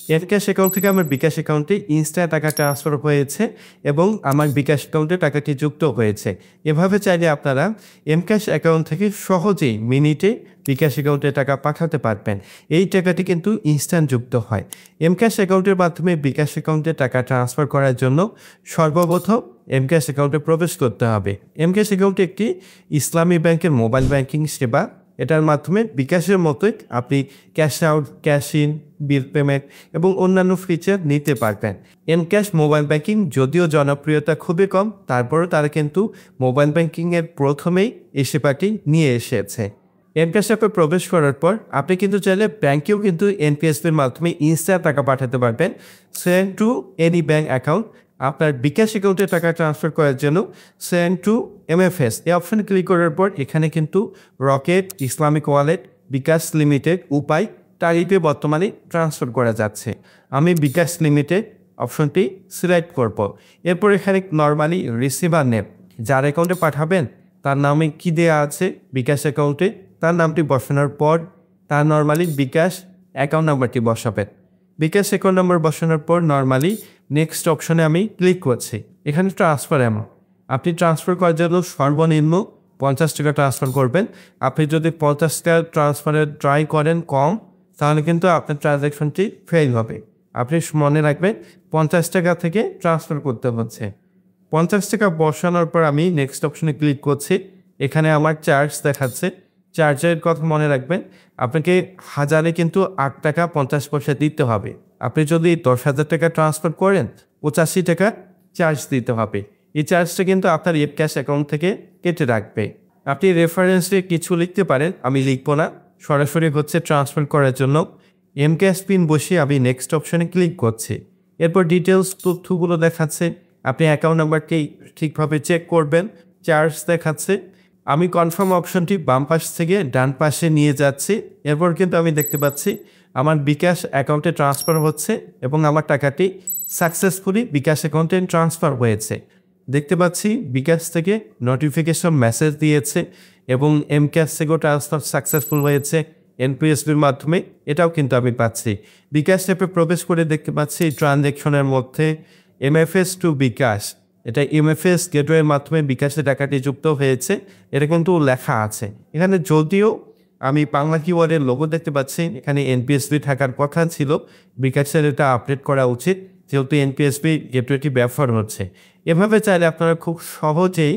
MCash account থেকে আমার বিকাশ অ্যাকাউন্টে ইনস্ট্যান্ট টাকা ট্রান্সফার হয়েছে এবং আমার বিকাশ অ্যাকাউন্টে টাকাটি যুক্ত হয়েছে। এভাবে চাইলে আপনারা এমক্যাশ অ্যাকাউন্ট থেকে সহজেই মিনিটে বিকাশ অ্যাকাউন্টে টাকা পাঠাতে পারবেন। এই টাকাটি কিন্তু ইনস্ট্যান্ট যুক্ত হয়। এমক্যাশ অ্যাকাউন্টের মাধ্যমে বিকাশ অ্যাকাউন্টে টাকা ট্রান্সফার করার জন্য সর্বপ্রথম এমক্যাশ অ্যাকাউন্টে প্রবেশ করতে হবে। এমক্যাশ অ্যাকাউন্ট একটি ইসলামী ব্যাংকের মোবাইল ব্যাংকিং সেবা। এটার মাধ্যমে বিকাশের মতোই আপনি cash out, cash in, bill payment এবং অন্যান্য ফিচার নিতে পারবেন। এমক্যাশ মোবাইল ব্যাংকিং যদিও জনপ্রিয়তা খুবই কম, তারপরেও তারা কিন্তু মোবাইল ব্যাংকিংয়ের প্রথমেই এই সেবাটি নিয়ে এসেছে। এমক্যাশ অ্যাপে প্রবেশ করার পর আপনি কিন্তু চাইলে ব্যাংকেও কিন্তু এনপিএসবির মাধ্যমে ইনস্ট্যান্ট টাকা পাঠাতে পারবেন। Send to any bank account. আপনার বিকাশ অ্যাকাউন্টে টাকা ট্রান্সফার করার জন্য সেন্ড টু এমএফএস এই অপশানে ক্লিক করার পর এখানে কিন্তু রকেট, ইসলামিক ওয়ালেট, বিকাশ লিমিটেড, উপায় টাইপে বর্তমানে ট্রান্সফার করা যাচ্ছে। আমি বিকাশ লিমিটেড অপশনটি সিলেক্ট করব। এরপর এখানে নর্মালি রিসিভার নেম, যার অ্যাকাউন্টে পাঠাবেন তার নামে কী দেওয়া আছে বিকাশ অ্যাকাউন্টে, তার নামটি বসানোর পর তার নর্মালি বিকাশ অ্যাকাউন্ট নাম্বারটি বসাবেন। বিকাশ অ্যাকাউন্ট নাম্বার বসানোর পর নর্মালি নেক্সট অপশনে আমি ক্লিক করছি। এখানে ট্রান্সফার অ্যামাউন্ট, আপনি ট্রান্সফার করার জন্য সর্বনিম্ন 50 টাকা ট্রান্সফার করবেন। আপনি যদি 50 টাকা ট্রান্সফারের ট্রাই করেন কম, তাহলে কিন্তু আপনার ট্রানজ্যাকশনটি ফেল হবে। আপনি মনে রাখবেন 50 টাকা থেকে ট্রান্সফার করতে হচ্ছে। 50 টাকা বসানোর পর আমি নেক্সট অপশনে ক্লিক করছি। এখানে আমার চার্জ দেখাচ্ছে। চার্জের কথা মনে রাখবেন, আপনাকে হাজারে কিন্তু 8 টাকা 50 পয়সা দিতে হবে। আপনি যদি 10,000 টাকা ট্রান্সফার করেন 85 টাকা চার্জ দিতে হবে। এই চার্জটা কিন্তু আপনার এমক্যাশ অ্যাকাউন্ট থেকে কেটে রাখবে। আপনি রেফারেন্সে কিছু লিখতে পারেন, আমি লিখবো না, সরাসরি হচ্ছে ট্রান্সফার করার জন্য এমক্যাশ পিন বসিয়ে আমি নেক্সট অপশানে ক্লিক করছি। এরপর ডিটেলস তথ্যগুলো দেখাচ্ছে, আপনি অ্যাকাউন্ট নাম্বারটি ঠিকভাবে চেক করবেন। চার্জ দেখাচ্ছে, আমি কনফার্ম অপশনটি বাম পাশ থেকে ডান পাশে নিয়ে যাচ্ছি। এরপর কিন্তু আমি দেখতে পাচ্ছি আমার বিকাশ অ্যাকাউন্টে ট্রান্সফার হচ্ছে এবং আমার টাকাটি সাকসেসফুলি বিকাশ অ্যাকাউন্টে ট্রান্সফার হয়েছে। দেখতে পাচ্ছি বিকাশ থেকে নোটিফিকেশন মেসেজ দিয়েছে এবং এমক্যাশ থেকেও ট্রান্সফার সাকসেসফুল হয়েছে এনপিএসবির মাধ্যমে, এটাও কিন্তু আমি পাচ্ছি। বিকাশ অ্যাপে প্রবেশ করে দেখতে পাচ্ছি ট্রানজ্যাকশনের মধ্যে এমএফএস টু বিকাশ, এটা এমএফএস গেটওয়ের মাধ্যমে বিকাশে টাকাটি যুক্ত হয়েছে, এটা কিন্তু লেখা আছে। এখানে যদিও আমি বাংলা কিওয়ার্ডের লোগো দেখতে পাচ্ছি, এখানে এনপিএসবি থাকার কথা ছিল, বিকাশের এটা আপডেট করা উচিত যেহেতু এনপিএসবি গেটওয়েটি ব্যবহার হচ্ছে। এভাবে চাইলে আপনারা খুব সহজেই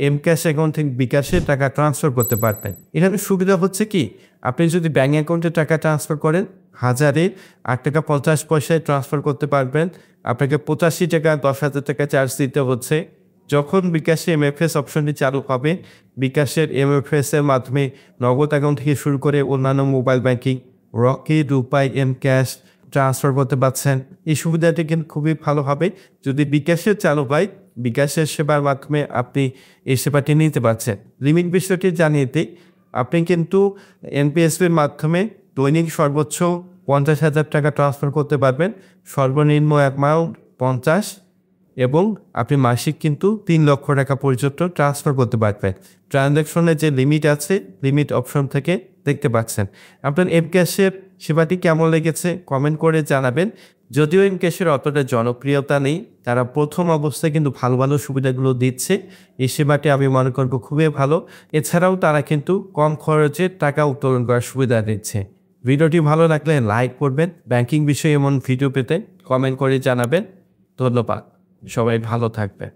এমক্যাশ অ্যাকাউন্ট থেকে বিকাশে টাকা ট্রান্সফার করতে পারবেন। এখানে সুবিধা হচ্ছে কি, আপনি যদি ব্যাঙ্ক অ্যাকাউন্টে টাকা ট্রান্সফার করেন হাজারে 8 টাকা 50 পয়সায় ট্রান্সফার করতে পারবেন। আপনাকে 85 টাকা 10,000 টাকা চার্জ দিতে হচ্ছে। যখন বিকাশে এমএফএস অপশনটি চালু হবে, বিকাশের এমএফএস এর মাধ্যমে নগদ অ্যাকাউন্ট থেকে শুরু করে অন্যান্য মোবাইল ব্যাংকিং, রকেট, উপায়, এমক্যাশ ট্রান্সফার করতে পারছেন। এই সুবিধাটি কিন্তু খুবই ভালো হবে। যদি বিকাশের চালু হয়, বিকাশের সেবার মাধ্যমে আপনি এই সেবাটি নিতে পারছেন। লিমিট বিষয়টি জানিয়ে দিই, আপনি কিন্তু এনপিএসবির মাধ্যমে দৈনিক সর্বোচ্চ 50,000 টাকা ট্রান্সফার করতে পারবেন, সর্বনিম্ন অ্যামাউন্ট 50, এবং আপনি মাসিক কিন্তু 3 লক্ষ টাকা পর্যন্ত ট্রান্সফার করতে পারবেন। ট্রানজ্যাকশনের যে লিমিট আছে, লিমিট অপশন থেকে দেখতে পাচ্ছেন। আপনার এমক্যাশের সেবাটি কেমন লেগেছে কমেন্ট করে জানাবেন। যদিও এমক্যাশের অতটা জনপ্রিয়তা নেই, তারা প্রথম অবস্থায় কিন্তু ভালো ভালো সুবিধাগুলো দিচ্ছে। এই সেবাটি আমি মনে করব খুবই ভালো। এছাড়াও তারা কিন্তু কম খরচে টাকা উত্তোলন করার সুবিধা দিচ্ছে। ভিডিওটি ভালো লাগলে লাইক করবেন। ব্যাংকিং বিষয়ে এমন ভিডিও পেতে কমেন্ট করে জানাবেন। ধন্যবাদ, সবাই ভালো থাকবেন।